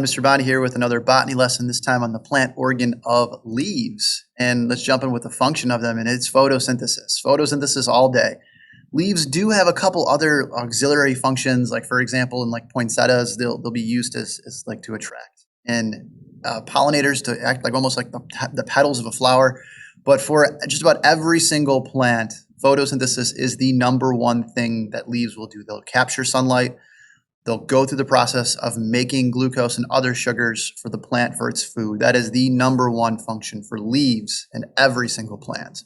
Mr. Bonney here with another botany lesson, this time on the plant organ of leaves. And let's jump in with the function of them, and it's photosynthesis. Photosynthesis all day. Leaves do have a couple other auxiliary functions, like for example, in like poinsettias, they'll be used as like to attract and pollinators to act like almost like the petals of a flower. But for just about every single plant, photosynthesis is the number one thing that leaves will do. They'll capture sunlight. They'll go through the process of making glucose and other sugars for the plant for its food. That is the number one function for leaves in every single plant.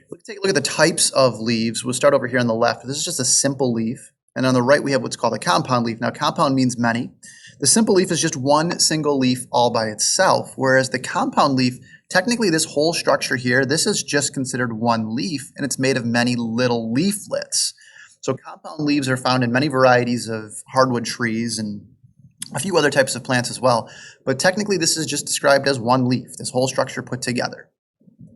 Let's take a look at the types of leaves. We'll start over here on the left. This is just a simple leaf. And on the right, we have what's called a compound leaf. Now, compound means many. The simple leaf is just one single leaf all by itself, whereas the compound leaf, technically this whole structure here, this is just considered one leaf, and it's made of many little leaflets. So compound leaves are found in many varieties of hardwood trees and a few other types of plants as well. But technically, this is just described as one leaf, this whole structure put together. We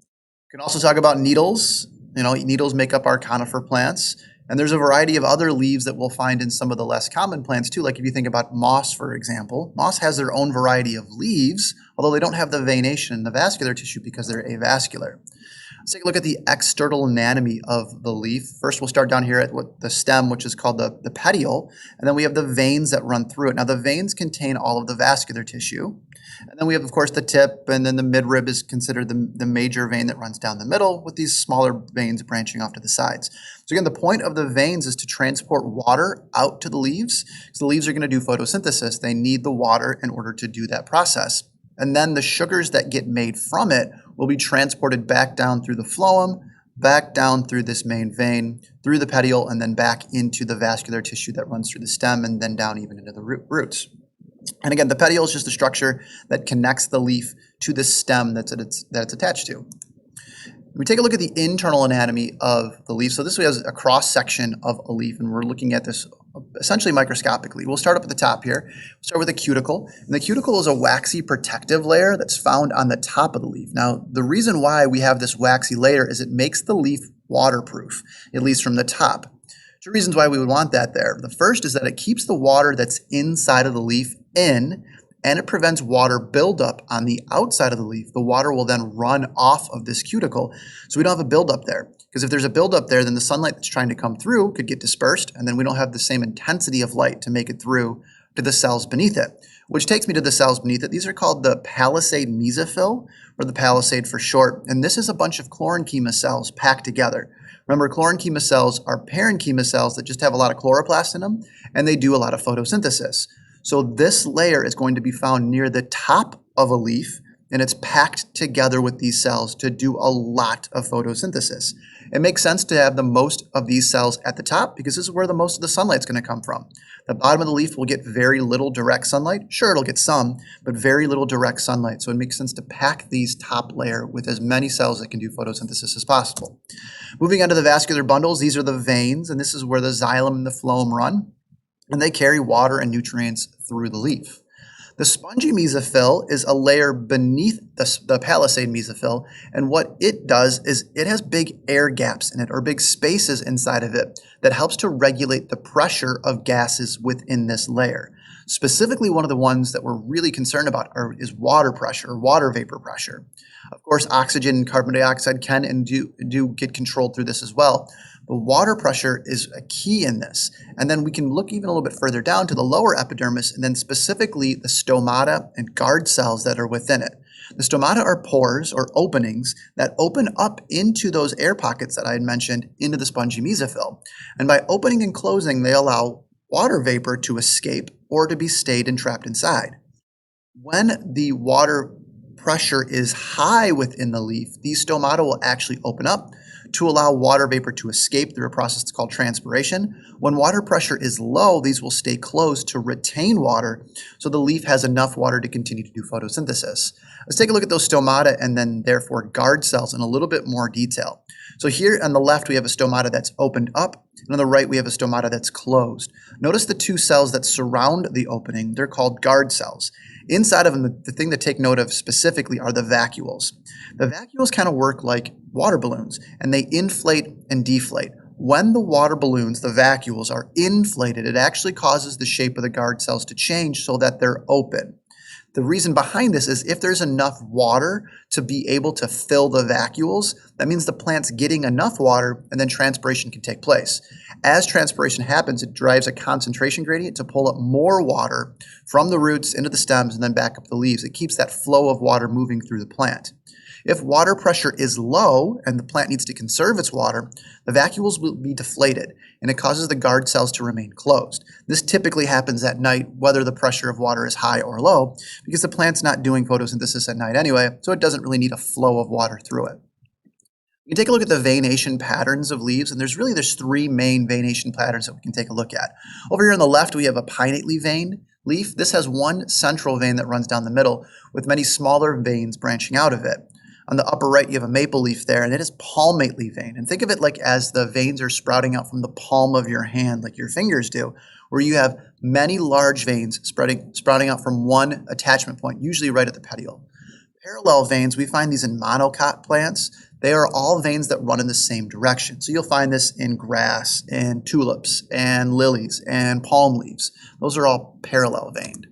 can also talk about needles. Needles make up our conifer plants. And there's a variety of other leaves that we'll find in some of the less common plants too. Like if you think about moss, for example, moss has their own variety of leaves, although they don't have the veination and the vascular tissue because they're avascular. Let's take a look at the external anatomy of the leaf. First, we'll start down here at the stem, which is called the petiole, and then we have the veins that run through it. Now, the veins contain all of the vascular tissue, and then we have, of course, the tip, and then the midrib is considered the major vein that runs down the middle, with these smaller veins branching off to the sides. So again, the point of the veins is to transport water out to the leaves, because the leaves are going to do photosynthesis. They need the water in order to do that process. And then the sugars that get made from it will be transported back down through the phloem, back down through this main vein, through the petiole, and then back into the vascular tissue that runs through the stem and then down even into the roots. And again, the petiole is just a structure that connects the leaf to the stem that it's attached to. We take a look at the internal anatomy of the leaf. So this has a cross section of a leaf, and we're looking at this essentially microscopically. We'll start up at the top here. We'll start with the cuticle. And the cuticle is a waxy protective layer that's found on the top of the leaf. Now, the reason why we have this waxy layer is it makes the leaf waterproof, at least from the top. Two reasons why we would want that there. The first is that it keeps the water that's inside of the leaf in, and it prevents water buildup on the outside of the leaf. The water will then run off of this cuticle, so we don't have a buildup there. Because if there's a buildup there, then the sunlight that's trying to come through could get dispersed, and then we don't have the same intensity of light to make it through to the cells beneath it. Which takes me to the cells beneath it. These are called the palisade mesophyll, or the palisade for short, and this is a bunch of chlorenchyma cells packed together. Remember, chlorenchyma cells are parenchyma cells that just have a lot of chloroplast in them, and they do a lot of photosynthesis. So this layer is going to be found near the top of a leaf, and it's packed together with these cells to do a lot of photosynthesis. It makes sense to have the most of these cells at the top because this is where the most of the sunlight's going to come from. The bottom of the leaf will get very little direct sunlight. Sure, it'll get some, but very little direct sunlight. So it makes sense to pack these top layer with as many cells that can do photosynthesis as possible. Moving on to the vascular bundles, these are the veins, and this is where the xylem and the phloem run, and they carry water and nutrients through the leaf. The spongy mesophyll is a layer beneath the palisade mesophyll, and what it does is it has big air gaps in it, or big spaces inside of it, that helps to regulate the pressure of gases within this layer. Specifically, one of the ones that we're really concerned about is water pressure, or water vapor pressure. Of course, oxygen and carbon dioxide can and do get controlled through this as well. But water pressure is a key in this. And then we can look even a little bit further down to the lower epidermis, and then specifically the stomata and guard cells that are within it. The stomata are pores or openings that open up into those air pockets that I had mentioned into the spongy mesophyll. And by opening and closing, they allow water vapor to escape or to be stayed and trapped inside. When the water pressure is high within the leaf, these stomata will actually open up to allow water vapor to escape through a process called transpiration. When water pressure is low, these will stay closed to retain water so the leaf has enough water to continue to do photosynthesis. Let's take a look at those stomata and then therefore guard cells in a little bit more detail. So here on the left we have a stomata that's opened up, and on the right we have a stomata that's closed. Notice the two cells that surround the opening, they're called guard cells. Inside of them, the thing to take note of specifically are the vacuoles. The vacuoles kind of work like water balloons, and they inflate and deflate. when the water balloons, the vacuoles, are inflated, it actually causes the shape of the guard cells to change so that they're open. The reason behind this is if there's enough water to be able to fill the vacuoles, that means the plant's getting enough water and then transpiration can take place. As transpiration happens, it drives a concentration gradient to pull up more water from the roots into the stems and then back up the leaves. It keeps that flow of water moving through the plant. If water pressure is low and the plant needs to conserve its water, the vacuoles will be deflated and it causes the guard cells to remain closed. This typically happens at night, whether the pressure of water is high or low, because the plant's not doing photosynthesis at night anyway, so it doesn't really need a flow of water through it. You take a look at the veination patterns of leaves, and there's three main veination patterns that we can take a look at. Over here on the left, we have a pinnately veined leaf. This has one central vein that runs down the middle with many smaller veins branching out of it. On the upper right, you have a maple leaf there, and it is palmately veined. And think of it like as the veins are sprouting out from the palm of your hand, like your fingers do, where you have many large veins sprouting out from one attachment point, usually right at the petiole. Parallel veins, we find these in monocot plants. They are all veins that run in the same direction. So you'll find this in grass, and tulips, and lilies, and palm leaves. Those are all parallel veined.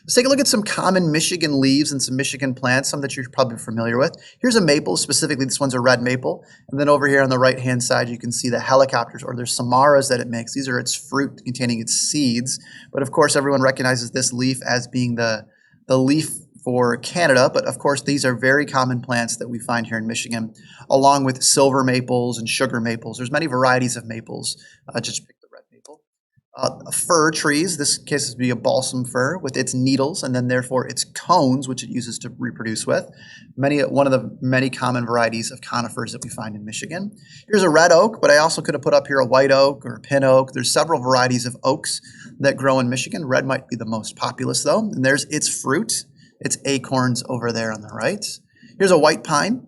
Let's take a look at some common Michigan leaves and some Michigan plants, some that you're probably familiar with. Here's a maple, specifically this one's a red maple. And then over here on the right-hand side, you can see the helicopters, or there's samaras that it makes. These are its fruit containing its seeds. But of course, everyone recognizes this leaf as being the leaf for Canada. But of course, these are very common plants that we find here in Michigan, along with silver maples and sugar maples. There's many varieties of maples, just pick the red maple. Fir trees, this case would be a balsam fir with its needles and then therefore its cones, which it uses to reproduce with. One of the many common varieties of conifers that we find in Michigan. Here's a red oak, but I also could have put up here a white oak or a pin oak. There's several varieties of oaks that grow in Michigan. Red might be the most populous though, and there's its fruit, its acorns over there on the right. Here's a white pine.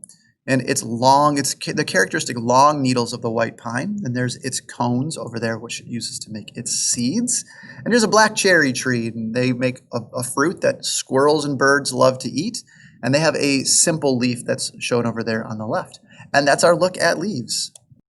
And it's long, it's the characteristic long needles of the white pine. And there's its cones over there, which it uses to make its seeds. And there's a black cherry tree, and they make a fruit that squirrels and birds love to eat. And they have a simple leaf that's shown over there on the left. And that's our look at leaves.